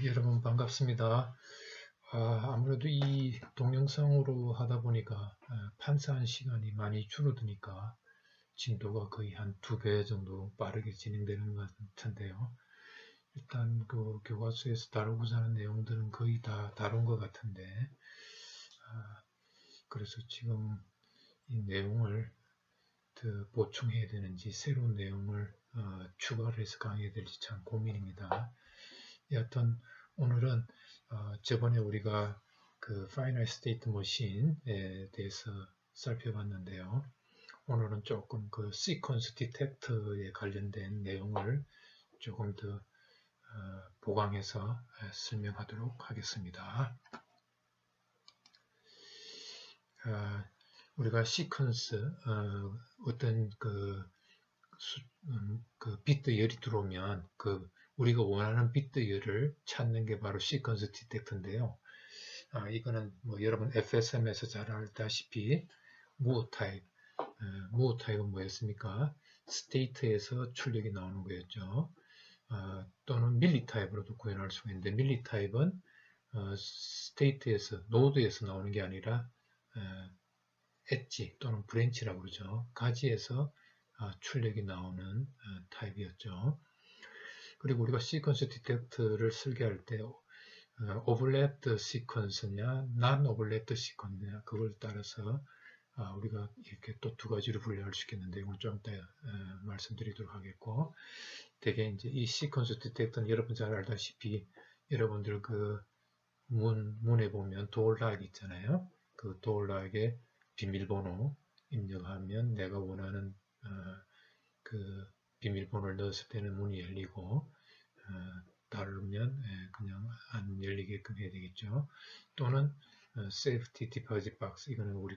여러분 반갑습니다. 아무래도 이 동영상으로 하다 보니까 판사한 시간이 많이 줄어드니까 진도가 거의 한 2배 정도 빠르게 진행되는 것 같은데요. 일단 그 교과서에서 다루고자 하는 내용들은 거의 다 다룬 것 같은데, 그래서 지금 이 내용을 더 보충해야 되는지 새로운 내용을 추가를 해서 강의해야 될지 참 고민입니다. 여하튼 오늘은 저번에 우리가 그 Finite State Machine에 대해서 살펴봤는데요. 오늘은 조금 그 Sequence Detector에 관련된 내용을 조금 더 보강해서 설명하도록 하겠습니다. 우리가 시퀀스 어떤 그 비트열이 들어오면 우리가 원하는 비트열을 찾는 게 바로 시퀀스 디텍터인데요. 이거는 뭐 여러분 FSM에서 잘 알다시피 무어 타입, 무어 타입은 뭐였습니까? 스테이트에서 출력이 나오는 거였죠. 또는 밀리 타입으로도 구현할 수가 있는데 밀리 타입은 스테이트에서 노드에서 나오는 게 아니라 엣지 또는 브랜치라고 그러죠. 가지에서 출력이 나오는 타입이었죠. 그리고 우리가 시퀀스 디텍터를 설계할 때 오버랩드 시퀀스냐, non 오버랩드 시퀀스냐 그걸 따라서 우리가 이렇게 또 두 가지로 분류할 수 있겠는데 이건 좀 이따 말씀드리도록 하겠고, 대개 이제 이 시퀀스 디텍터는 여러분 잘 알다시피 여러분들 그 문에 보면 도어락 있잖아요. 그 도어락에 비밀번호 입력하면 내가 원하는 그 비밀번호를 넣었을 때는 문이 열리고 다르면 그냥 안 열리게끔 해야 되겠죠. 또는 Safety Deposit Box, 이거는 우리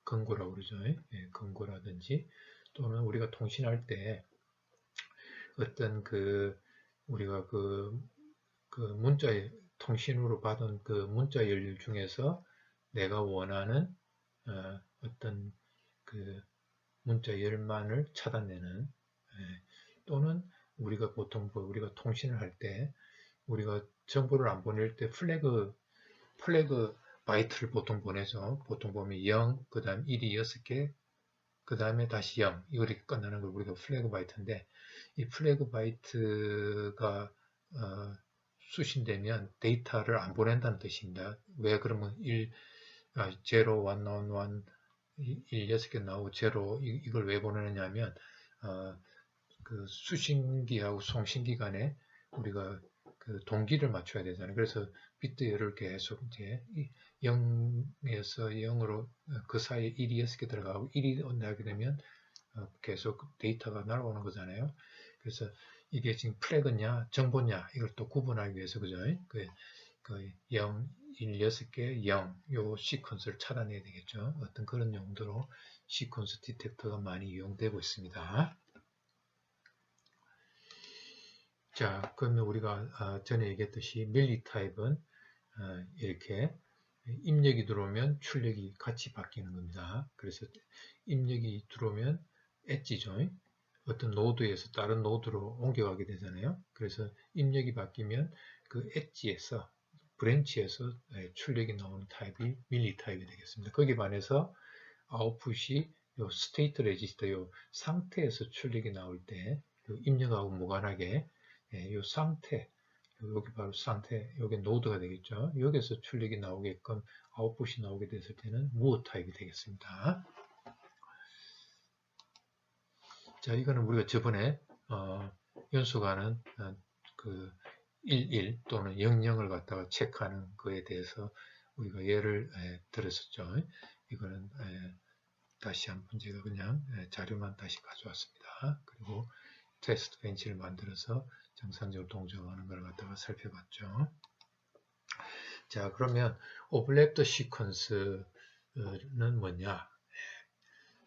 금고라고 그러죠. 금고라든지, 또는 우리가 통신할 때 어떤 우리가 문자 통신으로 받은 그 문자 연료 중에서 내가 원하는 어떤 그 문자 열만을 차단내는, 또는 우리가 보통 우리가 통신을 할 때 우리가 정보를 안 보낼 때 플래그 바이트를 보통 보내죠. 보통 보면 0, 그 다음 1이 6개, 그 다음에 다시 0, 이렇게 끝나는 걸 우리가 플래그 바이트인데, 이 플래그 바이트가 수신되면 데이터를 안 보낸다는 뜻입니다. 왜 그러면 0, 1, 1, 6개 나오고 0, 이걸 왜 보내느냐 하면 그 수신기하고 송신기 간에 우리가 그 동기를 맞춰야 되잖아요. 그래서 비트열을 계속 이제 0에서 0으로 그 사이에 1이 6개 들어가고 1이 나게 되면 계속 데이터가 날아오는 거잖아요. 그래서 이게 지금 플래그냐 정보냐 이걸 또 구분하기 위해서 그죠? 0, 1, 6개, 0, 요 시퀀스를 차단해야 되겠죠. 어떤 그런 용도로 시퀀스 디텍터가 많이 이용되고 있습니다. 자, 그러면 우리가 전에 얘기했듯이 밀리 타입은 이렇게 입력이 들어오면 출력이 같이 바뀌는 겁니다. 그래서 입력이 들어오면 엣지죠. 어떤 노드에서 다른 노드로 옮겨가게 되잖아요. 그래서 입력이 바뀌면 그 엣지에서 브랜치에서 출력이 나오는 타입이 밀리 타입이 되겠습니다. 거기에 반해서 아웃풋이 요 스테이트 레지스터 요 상태에서 출력이 나올 때 입력하고 무관하게 요 상태, 여기 바로 상태, 여기 노드가 되겠죠. 여기서 출력이 나오게끔 아웃풋이 나오게 됐을 때는 무어 타입이 되겠습니다. 자, 이거는 우리가 저번에 연속하는 그 11 또는 00을 갖다가 체크하는 거에 대해서 우리가 예를 들었었죠. 이거는 다시 한번 제가 그냥 자료만 다시 가져왔습니다. 그리고 테스트 벤치를 만들어서 정상적으로 동작하는 걸 갖다가 살펴봤죠. 자, 그러면 오버랩더 시퀀스는 뭐냐?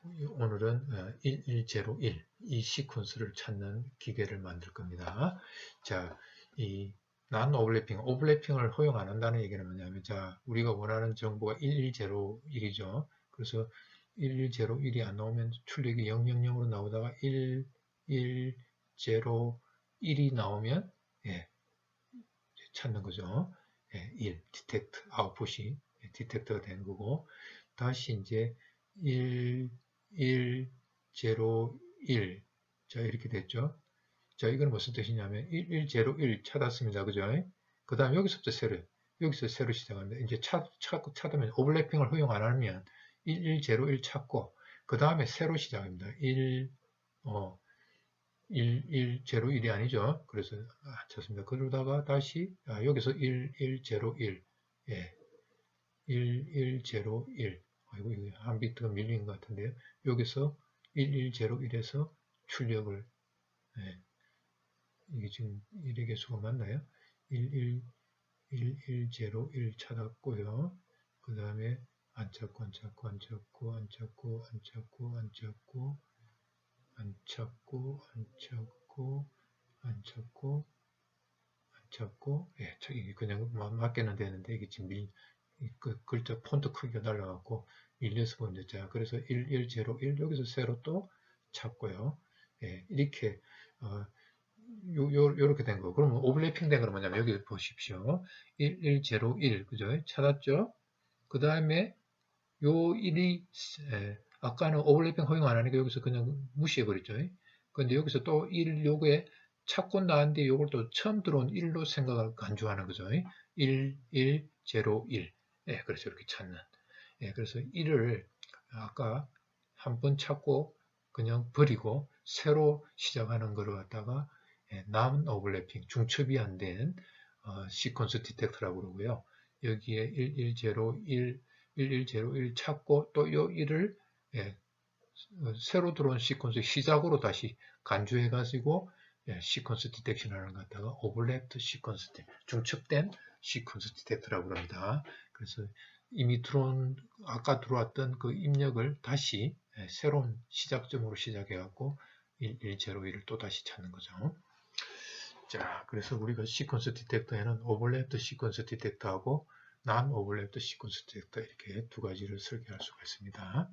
오늘은 1101, 이 시퀀스를 찾는 기계를 만들 겁니다. 자, 이 난 오버래핑을 허용 안 한다는 얘기는 뭐냐면, 자, 우리가 원하는 정보가 1101이죠. 그래서 1101이 안 나오면 출력이 000으로 나오다가 1101이 나오면 찾는 거죠. 1, 디텍트, 아웃풋이 디텍트가 되는 거고, 다시 이제 1, 1, 0, 1. 자, 이렇게 됐죠. 자, 이건 무슨 뜻이냐면 1, 1, 0, 1 찾았습니다. 그죠? 그 다음 여기서부터 여기서 새로 시작합니다. 이제 찾으면 오버래핑을 허용 안 하면 1, 1, 0, 1 찾고, 그 다음에 새로 시작합니다. 1, 1, 0, 1이 아니죠. 그래서 찾습니다. 그러다가 다시 여기서 1, 1, 0, 1. 예. 1, 1, 0, 1. 아이고, 이거 한 비트가 밀린 것 같은데요. 여기서 1, 1, 0, 1에서 출력을, 예. 이게 지금 1의 개수가 맞나요? 1, 1, 1, 1, 0, 1 찾았고요. 그 다음에 안 찾고, 안 찾고, 안 찾고, 안 찾고, 안 찾고, 안 찾고, 안 찾고, 안 찾고, 안 찾고, 안 찾고, 예, 이게 그냥 맞게는 되는데, 이게 지금 그 글자 폰트 크기가 날라가고 밀려서 보입니다. 자, 그래서 1, 1, 0, 1 여기서 새로 또 찾고요. 예, 이렇게 요렇게 된 거. 그러면 오버래핑 된 거는 뭐냐면 여기 보십시오. 1, 1, 0, 1 그죠? 찾았죠? 그 다음에 요 1이 아까는 오버래핑 허용 안 하니까 여기서 그냥 무시해 버렸죠. 근데 여기서 또 1 요게 찾고 나왔는데 요걸 또 처음 들어온 1로 생각을 간주하는 거죠. 1, 1, 0, 1. 예, 그래서 이렇게 찾는. 예, 그래서 1을 아까 한 번 찾고 그냥 버리고 새로 시작하는 거를 갖다가 non overlapping, 중첩이 안 된 시퀀스 디텍터라고 그러고요. 여기에 1101, 1101 찾고 또 이 1을 새로 들어온 시퀀스 시작으로 다시 간주해 가지고 시퀀스 디텍션 하는 것 갖다가 오버랩드 시퀀스, 중첩된 시퀀스 디텍터라고 합니다. 그래서 이미 아까 들어왔던 그 입력을 다시 새로운 시작점으로 시작해 갖고 1101을 또 다시 찾는 거죠. 자, 그래서 우리가 시퀀스 디텍터에는 오버랩드 시퀀스 디텍터하고 non 오버랩드 시퀀스 디텍터 이렇게 두 가지를 설계할 수가 있습니다.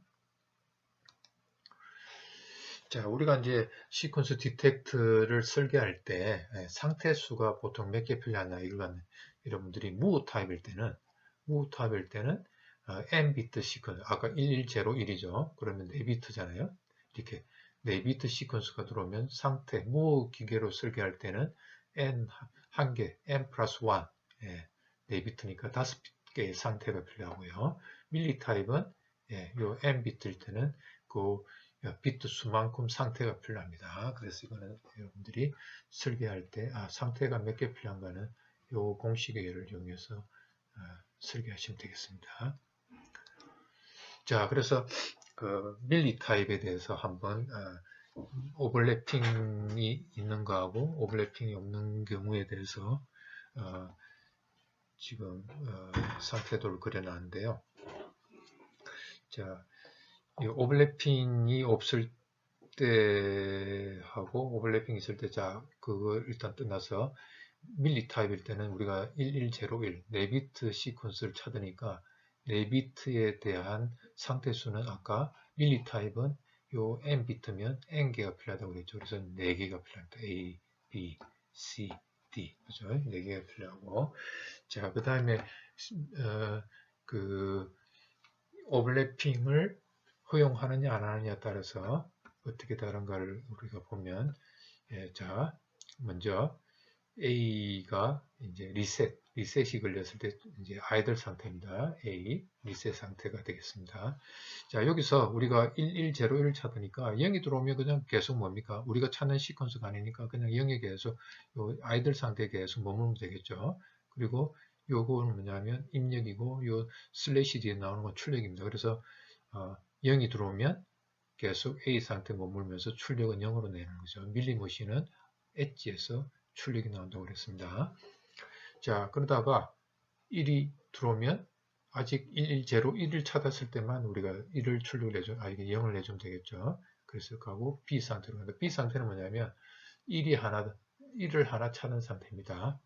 자, 우리가 이제 시퀀스 디텍트를 설계할 때 상태수가 보통 몇 개 필요하나 이걸 여러분들이 move 타입일 때는 n 비트 시퀀스 아까 1101이죠. 그러면 4비트잖아요. 이렇게 4비트 시퀀스가 들어오면 상태 move 기계로 설계할 때는 n 한 개 n 플러스 1 4비트니까 5개의 상태가 필요하고요. 밀리 타입은 요 n 비트일 때는 그 비트 수만큼 상태가 필요합니다. 그래서 이거는 여러분들이 설계할 때 상태가 몇 개 필요한가는 이 공식의 예를 이용해서 설계하시면 되겠습니다. 자, 그래서 그 밀리 타입에 대해서 한번 오버래핑이 있는 거하고 오버래핑이 없는 경우에 대해서 지금 상태도를 그려놨는데요. 자, 이 오버래핑이 없을 때하고 오버래핑이 있을 때, 자, 그거 일단 떠나서 밀리 타입일 때는 우리가 1101, 4비트 시퀀스를 찾으니까 4비트에 대한 상태수는 아까 밀리 타입은 요 n비트면 n개가 필요하다고 그랬죠. 그래서 4개가 필요합니다. A, B, C, D. 그죠? 4개가 필요하고. 자, 그 다음에, 그, 오버래핑을 허용하느냐 안 하느냐에 따라서 어떻게 다른가를 우리가 보면, 자, 먼저 A가 이제 리셋이 걸렸을 때 이제 아이들 상태입니다. A 리셋 상태가 되겠습니다. 자, 여기서 우리가 1101 찾으니까 0이 들어오면 그냥 계속 뭡니까? 우리가 찾는 시퀀스가 아니니까 그냥 0에 계속 요 아이들 상태에 계속 머물면 되겠죠. 그리고 요거는 뭐냐면 입력이고 요 슬래시 뒤에 나오는 건 출력입니다. 그래서 0이 들어오면 계속 A 상태 머물면서 출력은 0으로 내는 거죠. 밀리머신은 엣지에서 출력이 나온다고 그랬습니다. 자, 그러다가 1이 들어오면 아직 1을 찾았을 때만 우리가 1을 출력을 내줘, 이게 0을 내주면 되겠죠. 그래서 가고 B 상태로 간다. B 상태는 뭐냐면 1을 하나 찾은 상태입니다.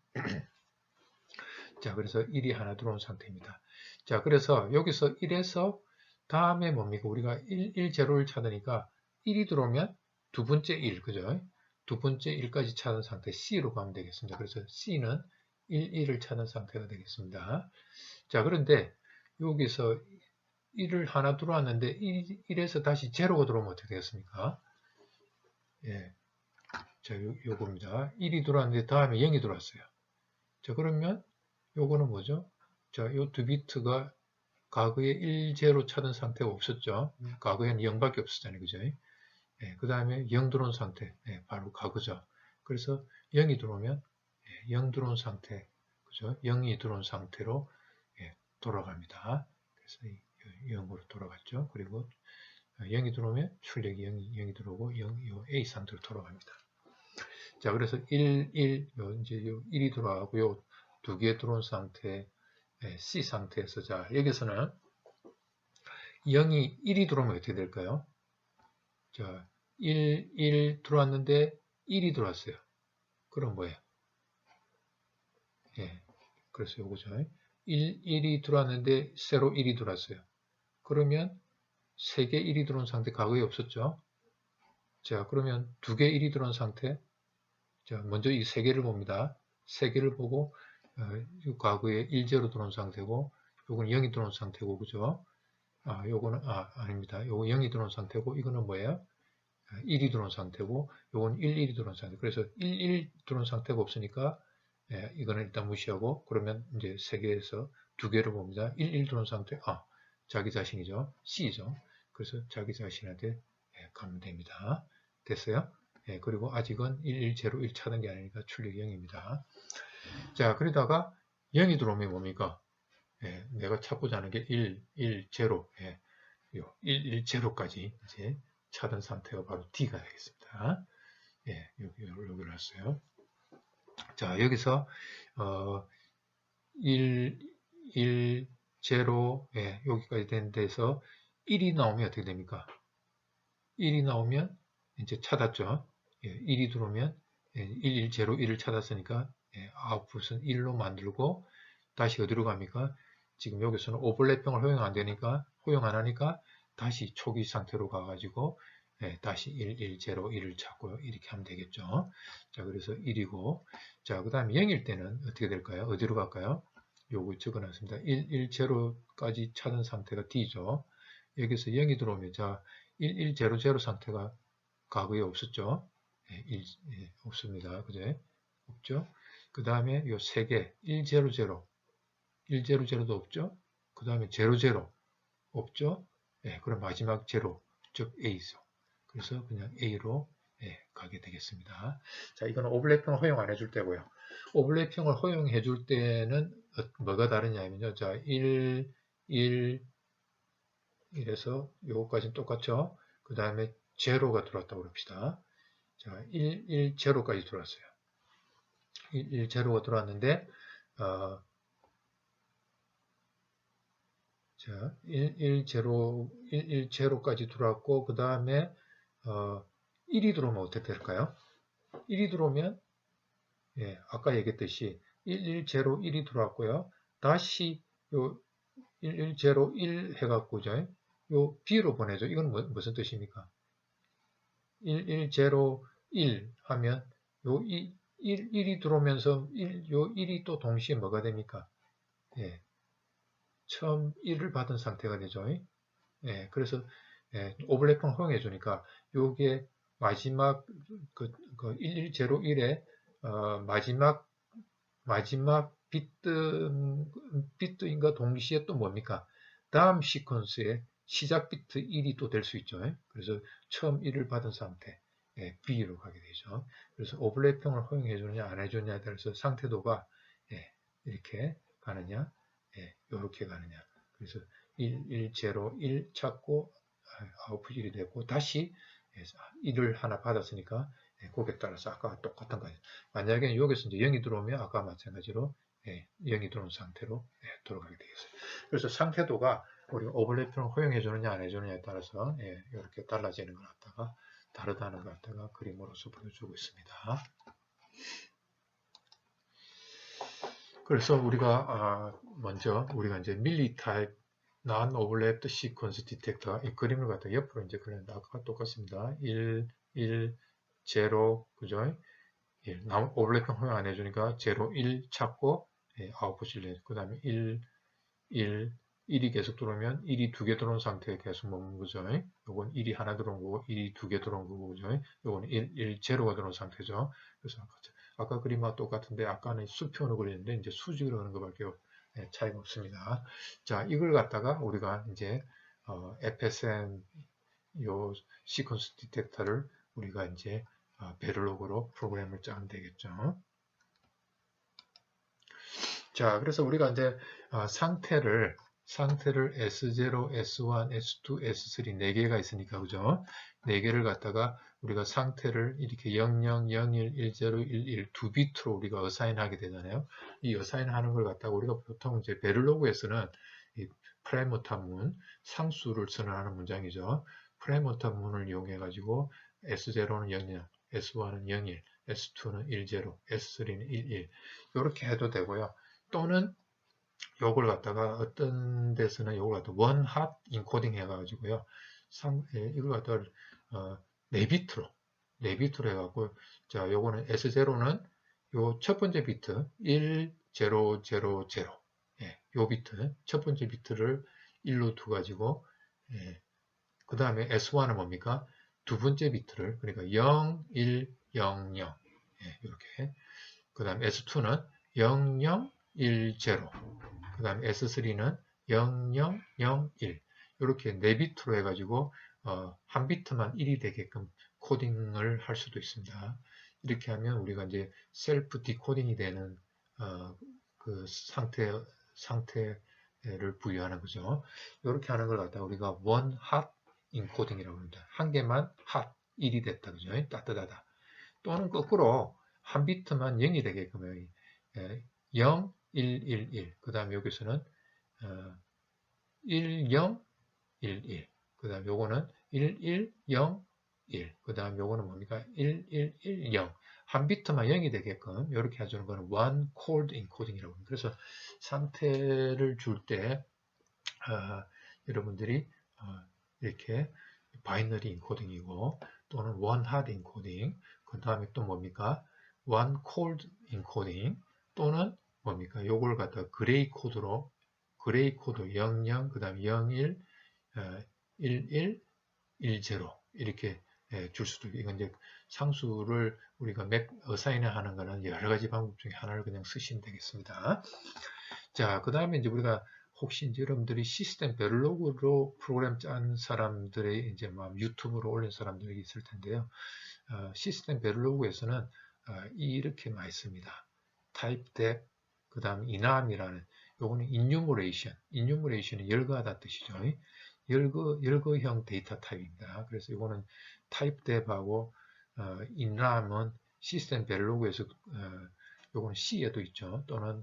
자, 그래서 1이 하나 들어온 상태입니다. 자, 그래서 여기서 1에서 다음에 뭡니까? 우리가 0을 찾으니까 1이 들어오면 두 번째 1, 그죠? 두 번째 1까지 찾은 상태 C로 가면 되겠습니다. 그래서 C는 1을 찾은 상태가 되겠습니다. 자, 그런데 여기서 1을 하나 들어왔는데 1에서 다시 제로가 들어오면 어떻게 되겠습니까? 예. 자, 요겁니다. 1이 들어왔는데 다음에 0이 들어왔어요. 자, 그러면 요거는 뭐죠? 자, 요 두 비트가 과거에 1, 제로 찾은 상태가 없었죠. 과거에는 0밖에 없었잖아요. 그죠? 예, 그 다음에 0 들어온 상태. 예, 바로 과거죠. 그래서 0이 들어오면 0 들어온 상태. 그죠? 0이 들어온 상태로 돌아갑니다. 그래서 0으로 돌아갔죠. 그리고 0이 들어오면 출력이 0이 들어오고 0, A 상태로 돌아갑니다. 자, 그래서 1, 이제 1이 들어가고 요 두 개 들어온 상태, C 상태에서 자, 여기서는 0이 1이 들어오면 어떻게 될까요? 자, 1 들어왔는데 1이 들어왔어요. 그럼 뭐예요? 예. 그래서 요거죠. 1이 들어왔는데 새로 1이 들어왔어요. 그러면 3개 1이 들어온 상태 과거에 없었죠. 자, 그러면 2개 1이 들어온 상태. 자, 먼저 이 3개를 봅니다. 3개를 보고 과거에 1제로 들어온 상태고 요건 0이 들어온 상태고 그죠? 요거는 아닙니다. 요거 0이 들어온 상태고 이거는 뭐예요? 1이 들어온 상태고 요건 1이 들어온 상태. 그래서 1 들어온 상태가 없으니까 이거는 일단 무시하고 그러면 이제 3개에서 2개를 봅니다. 1 들어온 상태. 자기 자신이죠. C죠. 그래서 자기 자신한테 가면 됩니다. 됐어요? 그리고 아직은 1 찾은 게 아니니까 출력이 0입니다. 자, 그러다가 0이 들어오면 뭡니까? 내가 찾고자 하는 게 1, 0, 0까지 이제 찾은 상태가 바로 D가 되겠습니다. 여기를 했어요. 자, 여기서 1, 0, 여기까지 된 데서 1이 나오면 어떻게 됩니까? 1이 나오면 이제 찾았죠. 1이 들어오면 1, 0, 1을 찾았으니까 아웃풋은 1로 만들고 다시 어디로 갑니까? 지금 여기서는 오버래핑을 허용 안 하니까 다시 초기 상태로 가가지고 다시 1, 0, 1을 찾고 이렇게 하면 되겠죠. 자, 그래서 1이고 자, 그 다음에 0일 때는 어떻게 될까요? 어디로 갈까요? 요거 적어놨습니다. 1, 0까지 찾은 상태가 D죠. 여기서 0이 들어오면 자, 1, 0, 상태가 과거에 없었죠. 1, 없습니다. 그제? 없죠. 그 다음에 요 3개 1, 0, 100도 없죠. 그 다음에 00 없죠. 그럼 마지막 0, 즉 A죠. 그래서 그냥 A로 가게 되겠습니다. 자, 이거는 오버래핑을 허용 안 해줄 때고요. 오버래핑을 허용해 줄 때는 뭐가 다르냐면요. 자, 1, 1에서 요거까지는 똑같죠. 그 다음에 제로가 들어왔다고 그럽시다. 자, 1, 0까지 들어왔어요. 1, 0가 들어왔는데 자, 1, 0까지 들어왔고 그 다음에 1이 들어오면 어떻게 될까요? 1이 들어오면 아까 얘기했듯이 1, 1이 들어왔고요. 다시 요 1, 1 해갖고죠. 요 B로 보내죠. 이건 무슨 뜻입니까? 1, 1 하면 요 1이 들어오면서 요 1이 또 동시에 뭐가 됩니까? 처음 1을 받은 상태가 되죠. 그래서 오버래핑 허용해 주니까 요게 마지막 1101의 마지막 비트인가 동시에 또 뭡니까? 다음 시퀀스의 시작 비트 1이 또 될 수 있죠. 그래서 처음 1을 받은 상태 B로 가게 되죠. 그래서 오버래핑을 허용해 주느냐 안 해주느냐에 따라서 상태도가 이렇게 가느냐 이렇게 가느냐. 그래서 1, 0, 1 찾고 아웃풋 1이 되고 다시 1을 하나 받았으니까 거기에 따라서 아까 똑같은 거예요. 만약에 여기서 이제 0이 들어오면 아까 마찬가지로 0이 들어온 상태로 돌아가게 되겠어요. 그래서 상태도가 우리 오버래핑을 허용해 주느냐 안 해주느냐에 따라서 이렇게 달라지는 것 같다가 다르다는 것 같다가 그림으로서 보여주고 있습니다. 그래서 우리가 먼저 우리가 이제 밀리타입 non-overlapped sequence detector 이 그림을 갖다 옆으로 이제 그렸는데 아까 똑같습니다. 1, 0, 그죠? 1. 오버래핑 허용 안 해주니까 0, 1 찾고 아웃풋을 내죠. 그 다음에 1, 1, 1이 계속 들어오면 1이 2개 들어온 상태에 계속 머무는 거죠. 요건 1이 하나 들어온 거고 1이 2개 들어온 거고 그죠? 요건 1, 0가 들어온 상태죠. 그래서 아까 그림과 똑같은데 아까는 수표로 그리는데 이제 수직으로 하는 것밖에 차이가 없습니다. 자, 이걸 갖다가 우리가 이제 FSM 요 시퀀스 디텍터를 우리가 이제 베를로그로 프로그램을 짜면 되겠죠. 자, 그래서 우리가 이제 상태를 S0, S1, S2, S3 4개가 있으니까 그죠? 4개를 갖다가 우리가 상태를 이렇게 00, 01, 10, 11 두 비트로 우리가 어사인 하게 되잖아요. 이 어사인 하는 걸 갖다가 우리가 보통 이제 베를로그에서는 이 프라이머타 문, 상수를 선언하는 문장이죠. 프라이머타 문을 이용해 가지고 S0는 00, S1은 01, S2는 10, S3는 11 이렇게 해도 되고요. 또는 요걸 갖다가 어떤 데서는 요걸 갖다 원핫 인코딩 해가지고요. 이걸 갖다가 4비트로 해갖고 자 요거는 S0는 요 첫 번째 비트 1000 요 비트 첫 번째 비트를 1로 두가지고 그 다음에 S1은 뭡니까? 두 번째 비트를 그러니까 0, 1, 0, 0 이렇게 그 다음에 S2는 0, 0, 1, 0 그 다음에 S3는 0, 0, 0, 1 이렇게 4비트로 해가지고 한 비트만 1이 되게끔 코딩을 할 수도 있습니다. 이렇게 하면 우리가 이제 셀프 디코딩이 되는 그 상태를 부여하는 거죠. 이렇게 하는 걸 갖다 우리가 one hot 인코딩이라고 합니다. 한 개만 hot 1이 됐다 그죠? 따뜻하다. 또는 거꾸로 한 비트만 0이 되게끔 0, 1, 1, 1. 그 다음에 여기서는 1, 0, 1, 1. 그 다음에 요거는 1, 1, 0, 1. 그 다음에 요거는 뭡니까? 1, 1, 1, 0. 한 비트만 0이 되게끔 이렇게 해주는 거는 one chord encoding이라고 합니다. 그래서 상태를 줄 때 여러분들이 이렇게 바이너리 인코딩이고 또는 one hot encoding 그 다음에 또 뭡니까? one cold encoding 또는 뭡니까? 요걸 갖다 그레이 코드로 그레이 코드 00, 그 다음에 01, 11, 10 이렇게 줄 수도 있고 이건 이제 상수를 우리가 맵 어사인을 하는 거는 여러 가지 방법 중에 하나를 그냥 쓰시면 되겠습니다. 자, 그 다음에 이제 우리가 혹시 이제 여러분들이 시스템 베를로그로 프로그램 짠 사람들의 이제 막 유튜브로 올린 사람들이 있을 텐데요. 시스템 베를로그에서는 이렇게 많이 씁니다. typedef, 그 다음 enum이라는 요거는 enumeration은 열거하다 뜻이죠. 열거형 데이터 타입입니다. 그래서 요거는 typedef하고 enum은 시스템 베를로그에서 요거는 C에도 있죠. 또는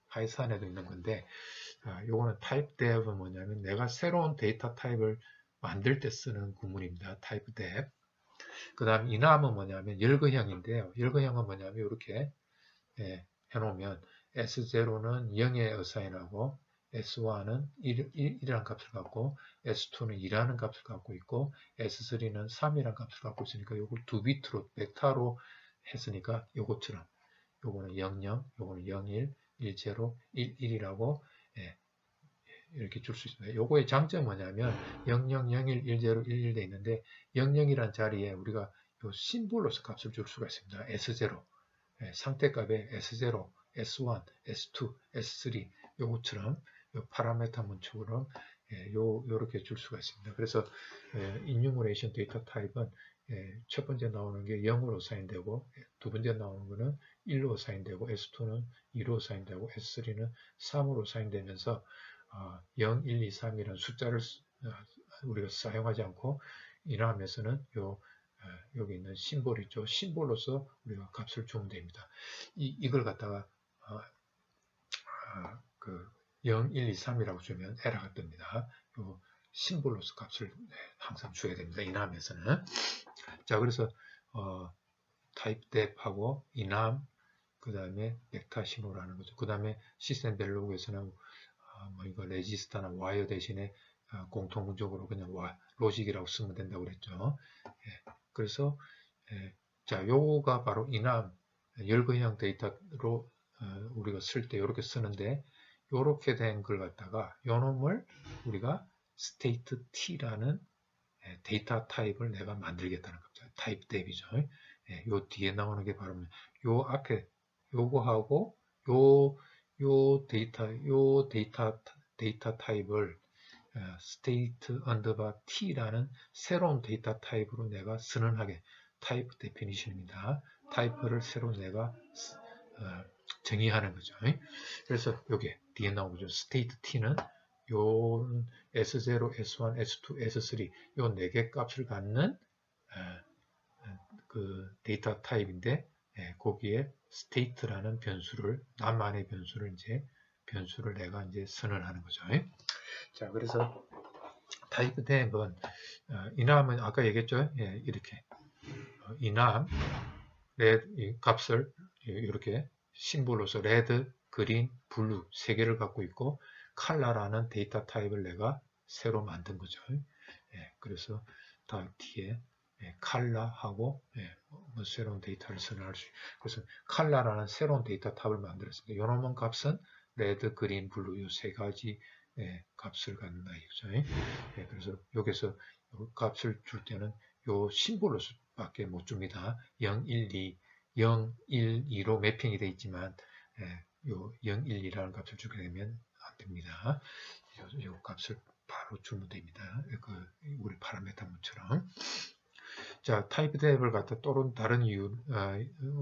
파이썬에도 있는 건데 요거는 typedef은 뭐냐면 내가 새로운 데이터 타입을 만들 때 쓰는 구문입니다. typedef. 그 다음 enum은 뭐냐면 열거형인데요. 열거형은 뭐냐면 이렇게 해놓으면 S0는 0에 어사인하고 S1은 1이라는 값을 갖고 S2는 2라는 값을 갖고 있고 S3는 3이라는 값을 갖고 있으니까 요걸 두 비트로 벡터로 했으니까 요것처럼 요거는 00, 요거는 01, 10, 11이라고 이렇게 줄 수 있습니다. 요거의 장점은 뭐냐면 00, 01, 10, 11 돼 있는데 00이란 자리에 우리가 요 심볼로서 값을 줄 수가 있습니다. S0 상태값에 S0, S1, S2, S3 요것처럼 요 파라메터 문처럼 요렇게 줄 수가 있습니다. 그래서 enumeration 데이터 타입은 첫 번째 나오는 게 0으로 사인되고 두 번째 나오는 거는 1로 사인되고 S2는 2로 사인되고 S3는 3으로 사인되면서 0, 1, 2, 3이라는 숫자를 우리가 사용하지 않고 이러하면서는 여기 있는 심볼 있죠. 심볼로서 우리가 값을 주면 됩니다. 이걸 갖다가 그 0, 1, 2, 3이라고 주면 에러가 뜹니다. 요 심볼로서 값을 항상 줘야 됩니다. enum에서는. 자, 그래서 typedef하고 enum 그 다음에 벡터심으로하는 거죠. 그 다음에 시스템 베를로그에서는 뭐 이거 레지스터나 와이어 대신에 공통적으로 그냥 로직이라고 쓰면 된다고 그랬죠. 그래서 자, 요거가 바로 이남 열거형 데이터로 우리가 쓸 때 이렇게 쓰는데, 요렇게 된 걸 갖다가 요 놈을 우리가 state t라는 데이터 타입을 내가 만들겠다는 겁니다. 타입 대비죠. 요 뒤에 나오는 게 바로 요 앞에 요거하고 요 데이터 타입을 state underbar t라는 새로운 데이터 타입으로 내가 선언하게, 타입 데피니션입니다. 타입을 새로 내가 정의하는 거죠. 그래서 요게 뒤에 나오죠. state t는 요 S0, S1, S2, S3 요 4개 값을 갖는 그 데이터 타입인데, 거기에 state라는 변수를, 나만의 변수를 내가 이제 선언하는 거죠. 자, 그래서 타입 대응은 이남은 아까 얘기했죠. 이렇게 이남 이 값을 이렇게 심볼로서 레드, 그린, 블루 3개를 갖고 있고, 컬러라는 데이터 타입을 내가 새로 만든 거죠. 그래서 다 뒤에 컬러하고 새로운 데이터를 선언할 수 있고, 그래서 컬러라는 새로운 데이터 타입을 만들었습니다. 이놈의 값은 레드, 그린, 블루 이 3가지 값을 갖는다 이거죠. 그래서 여기서 값을 줄 때는 요 심볼로밖에 못 줍니다. 0, 1, 2, 0, 1, 2로 매핑이 되어 있지만 요 0, 1, 2라는 값을 주게 되면 안 됩니다. 요 값을 바로 주면 됩니다. 우리 파라메타문처럼. 자, 타입 대입을 갖다 또는 다른 이유,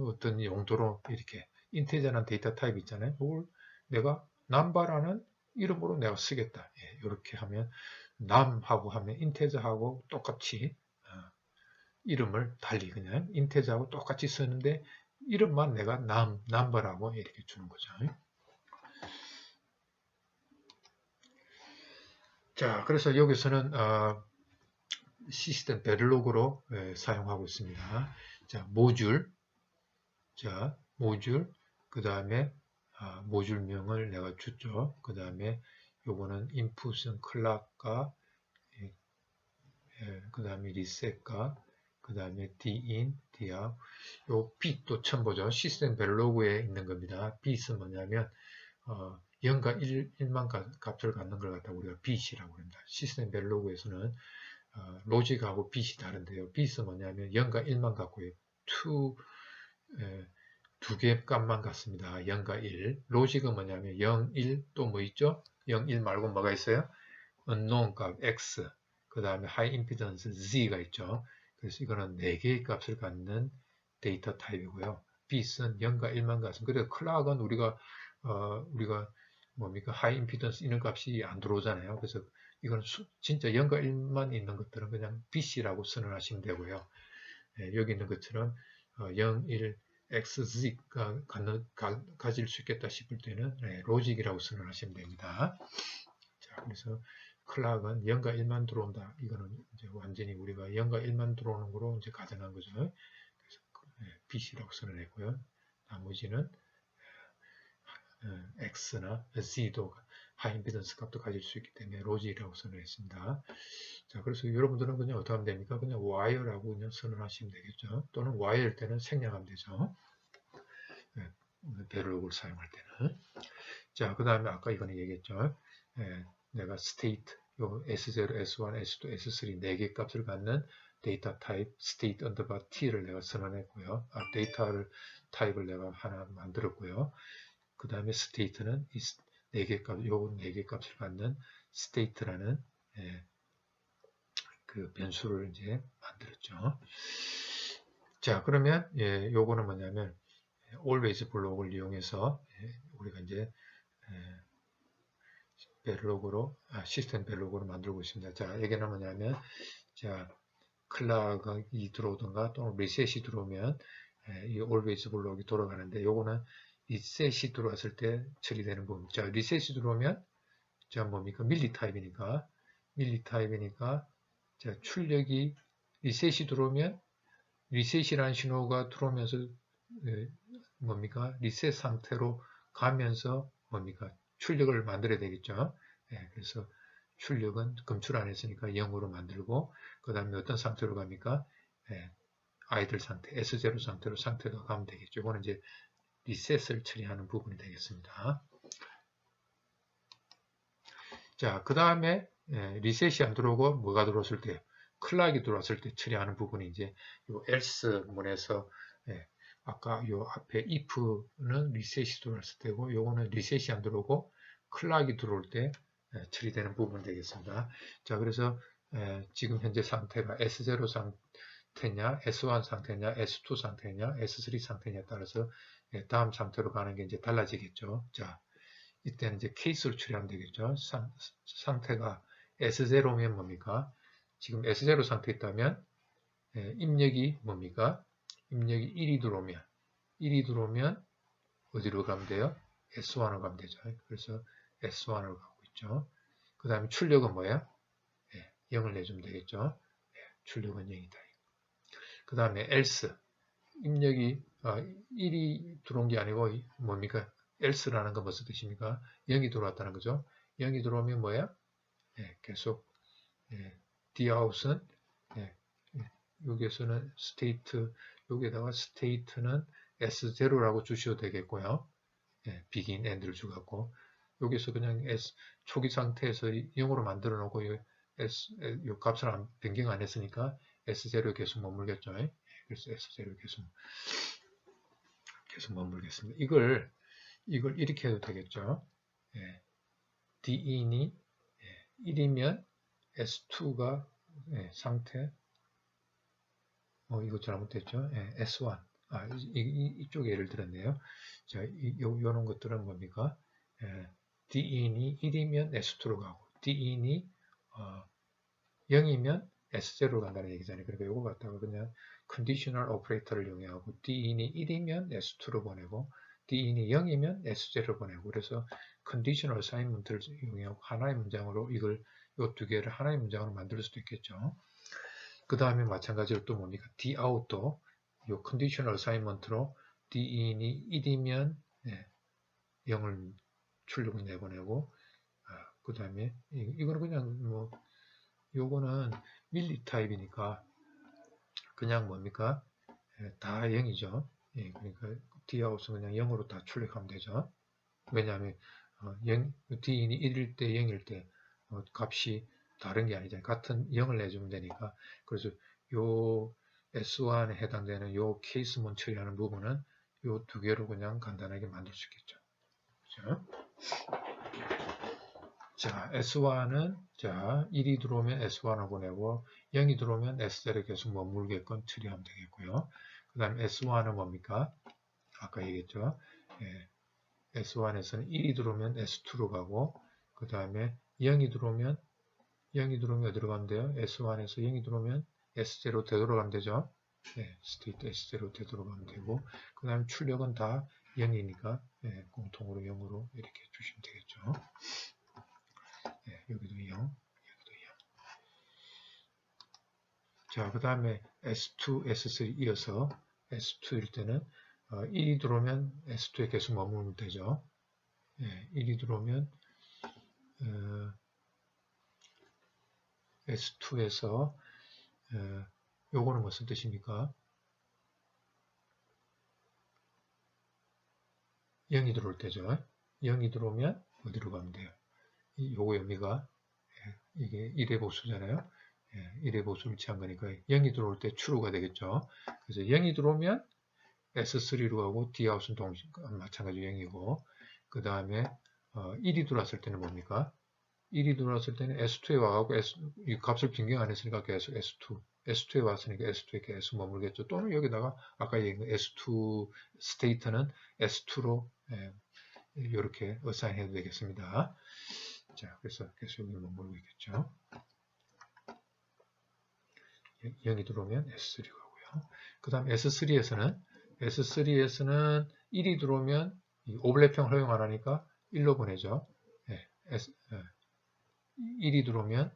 어떤 용도로 이렇게 인테저라는 데이터 타입 있잖아요. 그걸 내가 남바라는 이름으로 내가 쓰겠다. 이렇게 하면 남하고 하면 인테저하고 똑같이 이름을 달리 그냥 인테저하고 똑같이 쓰는데 이름만 내가 남바라고 이렇게 주는 거죠. 자, 그래서 여기서는 시스템 베를로그로 사용하고 있습니다. 자, 모듈, 그 다음에 모듈명을 내가 줬죠. 그 다음에 요거는 인풋은 클락과 그 다음에 리셋과 그 다음에 din, dout, 요 bit도 처음 보죠. 시스템 베를로그에 있는 겁니다. bit은 뭐냐면 0과 1만 값을 갖는 걸 갖다 우리가 bit이라고 합니다. 시스템 베를로그에서는 로직하고 bit이 다른데요. bit은 뭐냐면 0과 1만 갖고요. 두 개 값만 갖습니다. 0과 1. 로직은 뭐냐면 0, 1 또 뭐 있죠? 0, 1 말고 뭐가 있어요? unknown 값 x, 그 다음에 high impedance z가 있죠. 그래서 이거는 4개의 값을 갖는 데이터 타입이고요. bit은 0과 1만 갖습니다. 그래서 클락은 우리가 뭡니까? high impedance 이런 값이 안 들어오잖아요. 그래서 이거는 진짜 0과 1만 있는 것들은 그냥 bit이라고 선언하시면 되고요. 여기 있는 것처럼 0, 1, XZ가 가질 수 있겠다 싶을 때는 로직이라고 선언하시면 됩니다. 자, 그래서 클락은 0과 1만 들어온다. 이거는 이제 완전히 우리가 0과 1만 들어오는 거로 이제 가정한 거죠. 그래서 bit이라고 선언했고요. 나머지는 X나 Z도 하이 임피던스 값도 가질 수 있기 때문에 로직이라고 선언했습니다. 자, 그래서 여러분들은 그냥 어떻게 하면 됩니까? 그냥 wire라고 그냥 선언하시면 되겠죠. 또는 wire일 때는 생략하면 되죠. 베를로그를 사용할 때는. 자, 그 다음에 아까 이거는 얘기했죠. 내가 state, 요 S0, S1, S2, S3 4개 값을 갖는 데이터 타입 state underbar t를 내가 선언했고요. 데이터 타입을 내가 하나 만들었고요. 그 다음에 state는 이 4개 값, 요 4개 값을 갖는 state라는 그 변수를 이제 만들었죠. 자, 그러면 요거는 뭐냐면 always 블록을 이용해서 우리가 이제 베를로그로 시스템 베를로그로 만들고 있습니다. 자, 여기는 뭐냐면 자, 클락이 들어오든가 또는 리셋이 들어오면 이 always 블록이 돌아가는데 요거는 리셋이 들어왔을 때 처리되는 부분. 자, 리셋이 들어오면 자, 뭡니까? 밀리 타입이니까 자, 출력이 리셋이 들어오면 리셋이라는 신호가 들어오면서 뭡니까? 리셋 상태로 가면서 뭡니까? 출력을 만들어야 되겠죠. 그래서 출력은 검출 안 했으니까 0으로 만들고 그 다음에 어떤 상태로 갑니까? 아이들 상태, S0 상태로 상태가 가면 되겠죠. 이거는 이제 리셋을 처리하는 부분이 되겠습니다. 자, 그 다음에 리셋이 안 들어오고 뭐가 들어왔을 때, 클락이 들어왔을 때 처리하는 부분이 이제 요 else 문에서 아까 요 앞에 if는 리셋이 들어왔을 때고, 요거는 리셋이 안 들어오고 클락이 들어올 때 처리되는 부분이 되겠습니다. 자, 그래서 지금 현재 상태가 S0 상태냐, S1 상태냐, S2 상태냐, S3 상태냐에 따라서 다음 상태로 가는 게 이제 달라지겠죠. 자, 이때는 이제 케이스로 처리하면 되겠죠. 상태가 S0면 뭡니까? 지금 S0 상태에 있다면 입력이 뭡니까? 입력이 1이 들어오면 어디로 가면 돼요? S1으로 가면 되죠. 그래서 S1으로 가고 있죠. 그 다음에 출력은 뭐예요? 0을 내주면 되겠죠. 출력은 0이다. 그 다음에 else 입력이 1이 들어온 게 아니고 뭡니까? else라는 건 무슨 뜻입니까? 0이 들어왔다는 거죠. 0이 들어오면 뭐야? 계속 dout은 여기에서는 state 여기에다가 state는 s0라고 주셔도 되겠고요. begin, end를 주갖고 여기서 그냥 초기 상태에서 0으로 만들어 놓고 요 값을 변경 안 했으니까 s0에 계속 머물겠죠. 그래서 s0에 계속 머물겠습니다. 이걸 이렇게 해도 되겠죠. din이 1이면 s2가 상태 이거 잘못됐죠. s1 이쪽에 예를 들었네요. 자, 요런 것들은 뭡니까? din이 1이면 s2로 가고 din이 0이면 S0로 간다는 얘기잖아요. 그러니까 이거 갖다가 그냥 컨디셔널 오퍼레이터를 이용하고 D인이 1이면 S2로 보내고 D인이 0이면 S0로 보내고 그래서 컨디셔널 어사인먼트를 이용하고 하나의 문장으로 이걸 이 두 개를 하나의 문장으로 만들 수도 있겠죠. 그 다음에 마찬가지로 또 뭡니까? Dout도 이 컨디셔널 어사인먼트로 D인이 1이면 0을 출력을 내보내고 그 다음에 이거는 그냥 뭐 요거는 밀리 타입이니까 그냥 뭡니까? 다 0이죠. 그러니까 Dout은 그냥 0으로 다 출력하면 되죠. 왜냐하면 D인이 1일 때 0일 때 값이 다른 게 아니잖아요. 같은 0을 내주면 되니까. 그래서 요 S1에 해당되는 요 케이스문 처리하는 부분은 요 두 개로 그냥 간단하게 만들 수 있겠죠. 그렇죠? 자, S1은, 자, 1이 들어오면 S1을 보내고, 0이 들어오면 S0에 계속 머물게끔 처리하면 되겠고요. 그 다음 S1은 뭡니까? 아까 얘기했죠. S1에서는 1이 들어오면 S2로 가고, 그 다음에 0이 들어오면 어디로 가면 돼요? S1에서 0이 들어오면 S0 되돌아가면 되죠. 스테이트 S0 되돌아가면 되고, 그 다음에 출력은 다 0이니까, 공통으로 0으로 이렇게 주시면 되겠죠. 여기도 0, 여기도 0. 자, 그 다음에 S2, S3 이어서 S2일 때는 1이 들어오면 S2에 계속 머물면 되죠. 1이 들어오면 S2에서 요거는 무슨 뜻입니까? 0이 들어올 때죠. 0이 들어오면 어디로 가면 돼요? 요거 의미가 이게 1의 보수잖아요. 1의 보수를 취한 거니까 0이 들어올 때 true가 되겠죠. 그래서 0이 들어오면 S3로 가고 Dout은 마찬가지로 0이고 그 다음에 1이 들어왔을 때는 뭡니까? 1이 들어왔을 때는 S2에 와가고 이 값을 변경 안 했으니까 계속 S2에 왔으니까 S2에 계속 머물겠죠. 또는 여기다가 아까 얘기한 S2 스테이트는 S2로 이렇게 어사인 해도 되겠습니다. 자, 그래서 계속 여기 머물고 있겠죠. 0이 들어오면 S3 가고요. 그 다음 S3에서는 1이 들어오면 오버래핑을 허용 안 하니까 1로 보내죠. 1이 들어오면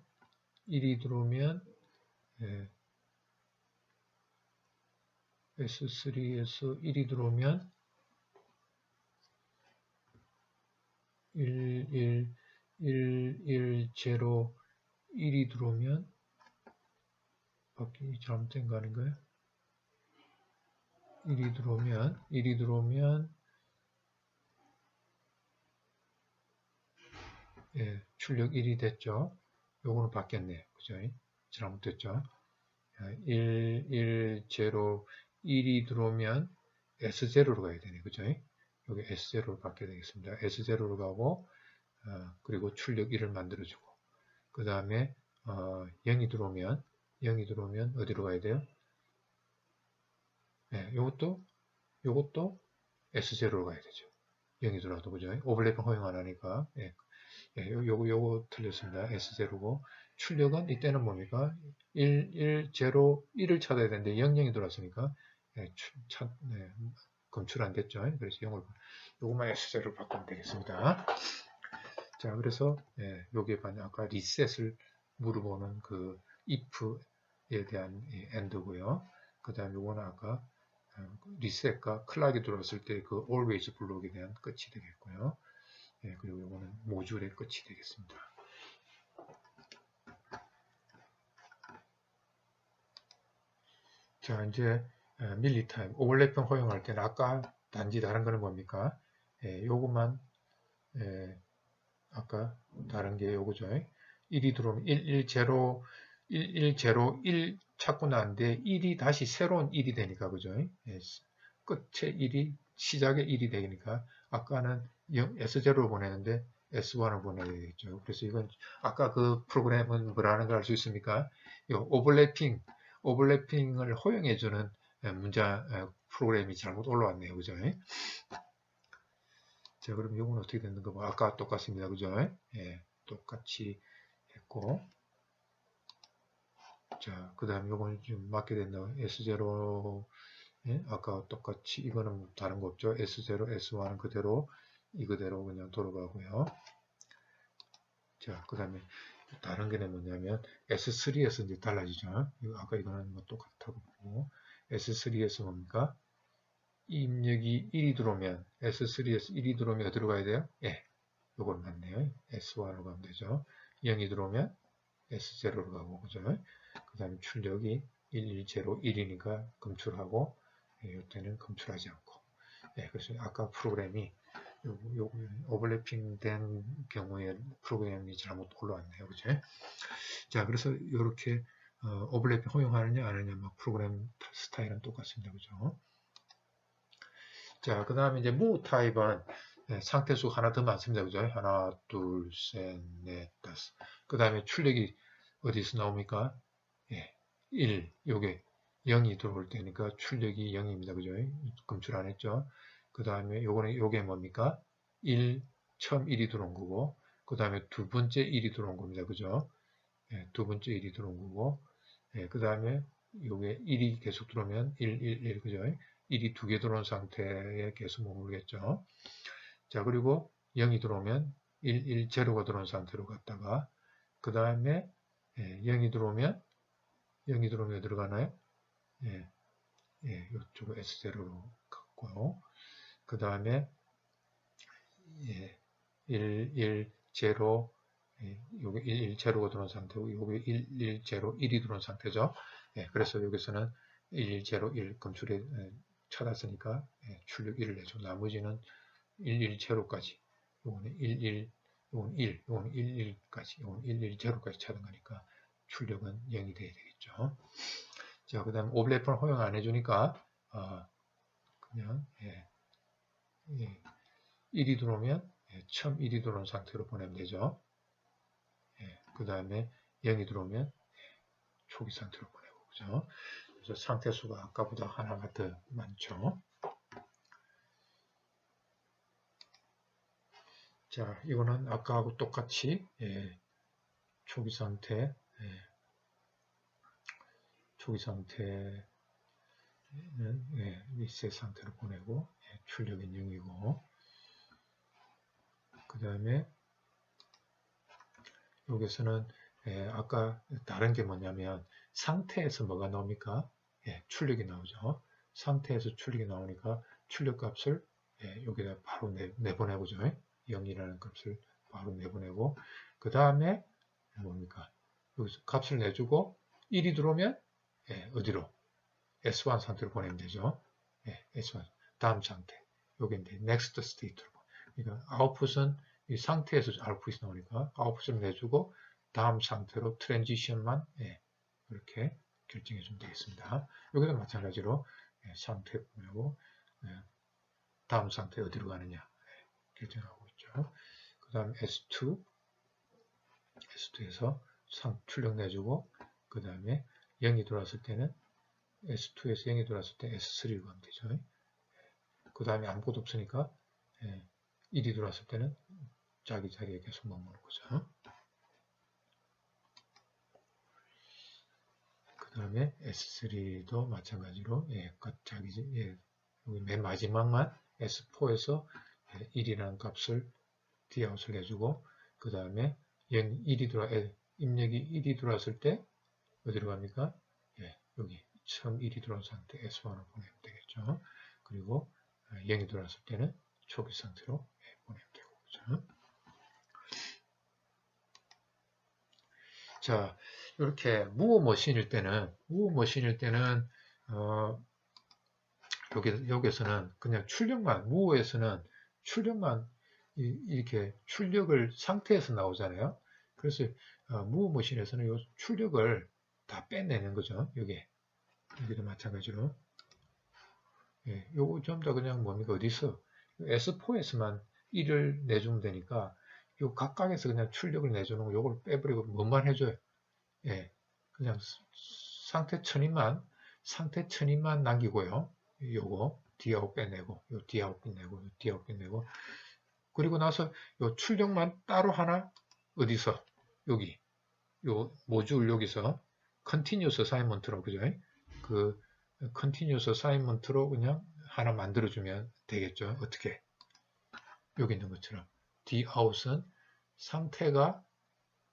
S3에서 1이 들어오면 1, 0, 1이 들어오면 바뀌 잘못된 거 아닌가요? 1이 들어오면 예, 출력 1이 됐죠. 요거는 바뀌었네요. 그죠? 잘못됐죠. 1, 0, 1이 들어오면 S0로 가야 되네. 그죠? 여기 S0로 바뀌어야 되겠습니다. S0로 가고, 그리고 출력 1을 만들어주고, 그 다음에, 0이 들어오면 어디로 가야 돼요? 네, 요것도 S0로 가야 되죠. 0이 들어와도, 그죠? 오버래핑 허용 안 하니까. 예, 요거 틀렸습니다. S0고. 출력은 이때는 뭡니까? 1, 0, 1을 찾아야 되는데 0, 0이 들어왔으니까 네, 검출 안 됐죠. 그래서 0을 요것만 S0로 바꾸면 되겠습니다. 자, 그래서 요게 아까 리셋을 물어보는 그 if에 대한 end고요. 그 다음에 요거는 아까 리셋과 클락이 들어왔을 때 그 always 블록에 대한 끝이 되겠고요. 그리고 요거는 모듈의 끝이 되겠습니다. 자, 이제 밀리타임, 오버래핑 허용할 때는 아까 단지 다른 거는 뭡니까? 요것만 아까 다른 게 요거죠. 1이 들어오면 1 찾고 나는데 1이 다시 새로운 1이 되니까 그죠? 끝에 1이 시작에 1이 되니까 아까는 S0로 보내는데 S1을 보내야 되겠죠. 그래서 이건 아까 그 프로그램은 뭐라는 걸 알 수 있습니까? 오버래핑을 허용해주는 문자 프로그램이 잘못 올라왔네요. 그죠? 자, 그럼 이건 어떻게 되는 거? 아까 똑같습니다. 그죠? 똑같이 했고. 자, 그 다음에 이건 좀 맞게 됐나요? S0, 아까 똑같이, 이거는 다른 거 없죠? S0, S1은 그대로, 이거대로 그냥 돌아가고요. 자, 그 다음에 다른 게 뭐냐면, S3에서 이제 달라지죠? 아까 이거는 뭐 똑같다고 보고, S3에서 뭡니까? 입력이 1이 들어오면, S3에서 1이 들어오면 어디로 가야 돼요? 요건 맞네요. S1으로 가면 되죠. 0이 들어오면 S0로 가고, 그죠? 그 다음에 출력이 110, 1이니까 이때는 검출하지 않고. 그래서 아까 프로그램이 오버래핑 된 경우에 프로그램이 잘못 올라왔네요. 그죠? 자, 그래서 이렇게 오버래핑 허용하느냐, 안 하느냐, 프로그램 스타일은 똑같습니다. 그죠? 자, 그 다음에 이제 move 타입은 상태수 하나 더 많습니다. 그죠? 하나, 둘, 셋, 넷, 다섯. 그 다음에 출력이 어디서 나옵니까? 1. 요게 0이 들어올 때니까 출력이 0입니다. 그죠? 검출 안 했죠? 그 다음에 요게 뭡니까? 1, 처음 1이 들어온 거고, 그 다음에 두 번째 1이 들어온 겁니다. 그죠? 두 번째 1이 들어온 거고, 그 다음에 요게 1이 계속 들어오면 1, 1, 1, 그죠? 1이 두 개 들어온 상태에 계속 머물겠죠. 자, 그리고 0이 들어오면 1, 1, 0가 들어온 상태로 갔다가, 그 다음에 0이 들어오면 들어가나요? 이쪽 S0로 갔고요. 그 다음에 1, 1, 0, 여기 1, 1, 0가 들어온 상태고, 여기 1, 1, 0, 1이 들어온 상태죠. 그래서 여기서는 1, 1, 0, 1 검출에 찾았으니까 출력 1을 내죠. 나머지는 1, 1, 0까지. 요거는 1, 1, 요거는 1, 요거는 1, 1까지, 요거는 1, 1, 0까지 찾은 거니까 출력은 0이 돼야 되겠죠. 자, 그 다음에 오버래핑을 허용 안 해주니까, 그냥, 1이 들어오면, 처음 1이 들어온 상태로 보내면 되죠. 그 다음에 0이 들어오면, 초기 상태로 보내고, 그죠? 그래서 상태 수가 아까보다 하나가 더 많죠. 자, 이거는 아까하고 똑같이, 초기 상태, 리셋 상태로 보내고 출력은 0이고, 그 다음에 여기서는 아까 다른 게 뭐냐면 상태에서 뭐가 나옵니까? 출력이 나오죠. 상태에서 출력이 나오니까 출력 값을 여기다 바로 내보내보죠. 0이라는 값을 바로 내보내고, 그 다음에 뭡니까? 여기서 값을 내주고 1이 들어오면 어디로? S1 상태로 보내면 되죠. S1 다음 상태. 요게 이제 next state로. 그러니까 아웃풋은 이 상태에서 아웃풋이 나오니까 아웃풋을 내주고 다음 상태로 트랜지션만 이렇게 결정해 주면 되겠습니다. 여기도 마찬가지로 상태 보내고 다음 상태 어디로 가느냐 결정하고 있죠. 그 다음 S2에서 출력 내주고 그 다음에 0이 들어왔을 때는 S2에서 0이 들어왔을 때 S3로 가면 되죠. 그 다음에 아무것도 없으니까 1이 들어왔을 때는 자기 자리에 계속 머무는 거죠. 그 다음에 S3도 마찬가지로 여기 맨 마지막만 S4에서 1이라는 값을 Dout을 해주고 그 다음에 입력이 1이 들어왔을 때 어디로 갑니까? 여기 처음 1이 들어온 상태 S1을 보내면 되겠죠. 그리고 0이 들어왔을 때는 초기 상태로 보내면 되고 그렇죠? 자, 이렇게 무어 머신일 때는 여기서는 그냥 무어에서는 출력만 이렇게 출력을 상태에서 나오잖아요. 그래서 무어 머신에서는 이 출력을 다 빼내는 거죠. 여기도 마찬가지로. 요거 좀 더 그냥 뭡니까 어디서 S4에서만 1을 내주면 되니까 요 각각에서 그냥 출력을 내주는 거 요걸 빼버리고 뭐만 해줘요. 그냥 상태 천인만 남기고요. 요거 Dout 빼내고 요 Dout 빼내고 요 Dout 빼내고 그리고 나서 요 출력만 따로 하나 어디서 여기 요 모듈 여기서 Continuous Assignment로 그죠? 그 Continuous Assignment로 그냥 하나 만들어주면 되겠죠. 어떻게? 여기 있는 것처럼 Dout은 상태가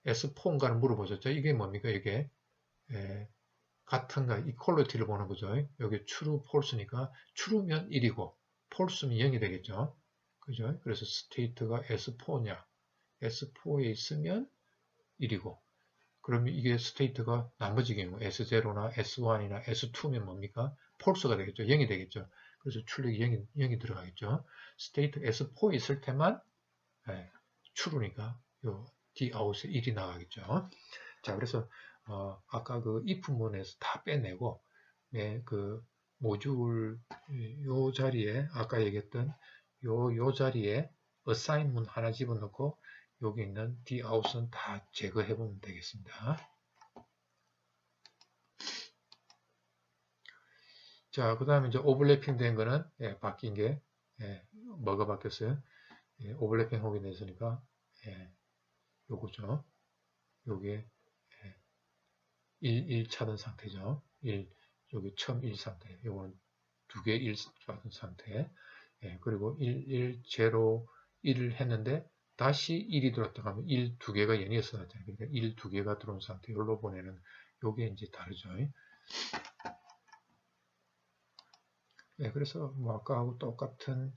S4인가를 물어보셨죠. 이게 뭡니까? 이게 같은가 이퀄리티를 보는 거죠. 여기 true, false니까 true면 1이고 false면 0이 되겠죠. 그죠? 그래서 state가 S4냐 S4에 있으면 1이고 그러면 이게 state가 나머지 경우 S0나 S1이나 S2면 뭡니까? false가 되겠죠. 0이 되겠죠. 그래서 출력이 0이 들어가겠죠. state S4에 있을 때만 true니까 요 Dout에 1이 나가겠죠. 자, 그래서 아까 그 if문에서 다 빼내고 그 모듈 요 자리에 아까 얘기했던 요 자리에 assign문 하나 집어넣고 여기 있는 Dout은 다 제거해 보면 되겠습니다. 자, 그 다음에 이제 오버래핑 된 거는 바뀐 게 뭐가 바뀌었어요? 오버래핑 확인했으니까 요거죠. 요게 1 찾은 상태죠. 여기 처음 1 상태. 요거는 2개 1 찾은 상태. 그리고 1, 0, 1을 했는데 다시 1이 들어왔다가 하면 1, 2개가 연이어서 나왔잖아요. 그러니까 1, 2개가 들어온 상태. 여기로 보내는 요게 이제 다르죠. 그래서 뭐 아까하고 똑같은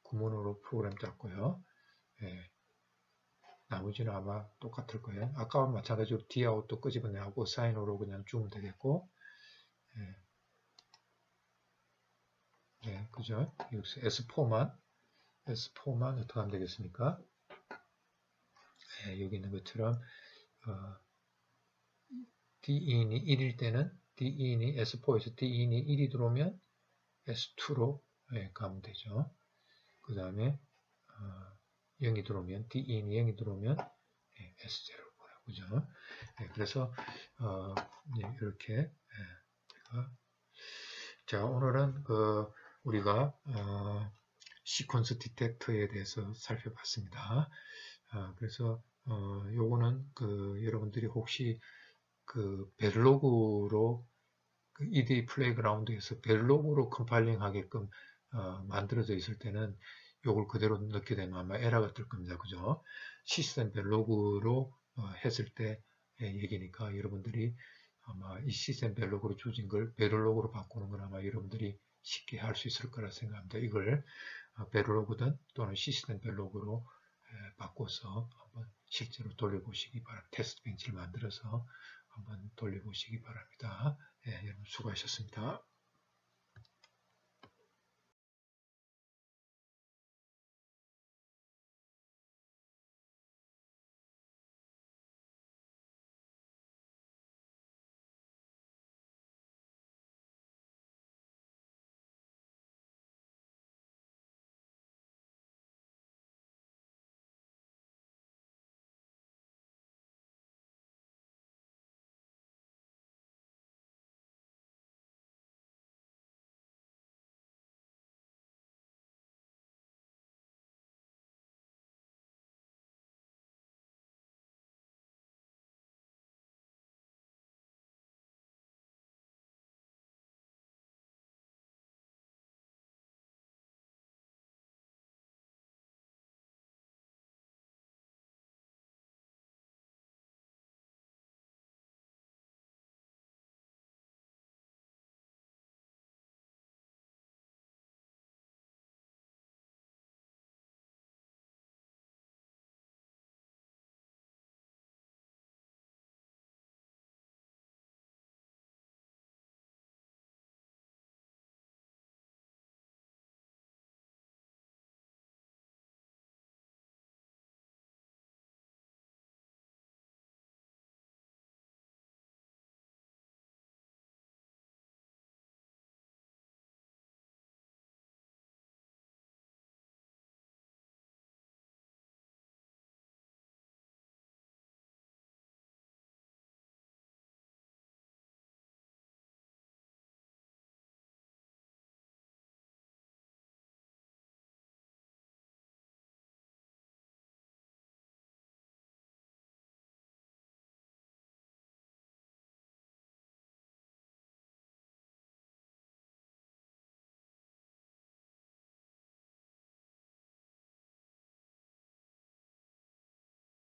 구문으로 프로그램 짰고요. 나머지는 아마 똑같을 거예요. 아까와 마찬가지로 Dout도 끄집어내고 사인으로 그냥 주면 되겠고 그죠? 여기서 S4만 어떻게 하면 되겠습니까? 여기 있는 것처럼 Din이 1일 때는 Din이 S4에서 Din이 1이 들어오면 S2로 가면 되죠. 그 다음에 0이 들어오면 Din이 0이 들어오면 S0로 보내고 그죠? 그래서 이렇게 자 오늘은 우리가 시퀀스 디텍터에 대해서 살펴봤습니다. 그래서 요거는 여러분들이 혹시 베를로그로 EDA 플레이그라운드에서 베를로그로 컴파일링 하게끔 만들어져 있을 때는 요걸 그대로 넣게 되면 아마 에러가 뜰 겁니다. 그죠? 시스템 베를로그로 했을 때 얘기니까 여러분들이 아마 이 시스템 베를로그로 주어진 걸 베를로그로 바꾸는 건 아마 여러분들이 쉽게 할 수 있을 거라 생각합니다. 이걸 베를로그든 또는 시스템 베를로그로 바꿔서 한번 실제로 돌려보시기 바랍니다. 테스트 벤치를 만들어서 한번 돌려보시기 바랍니다. 여러분 수고하셨습니다.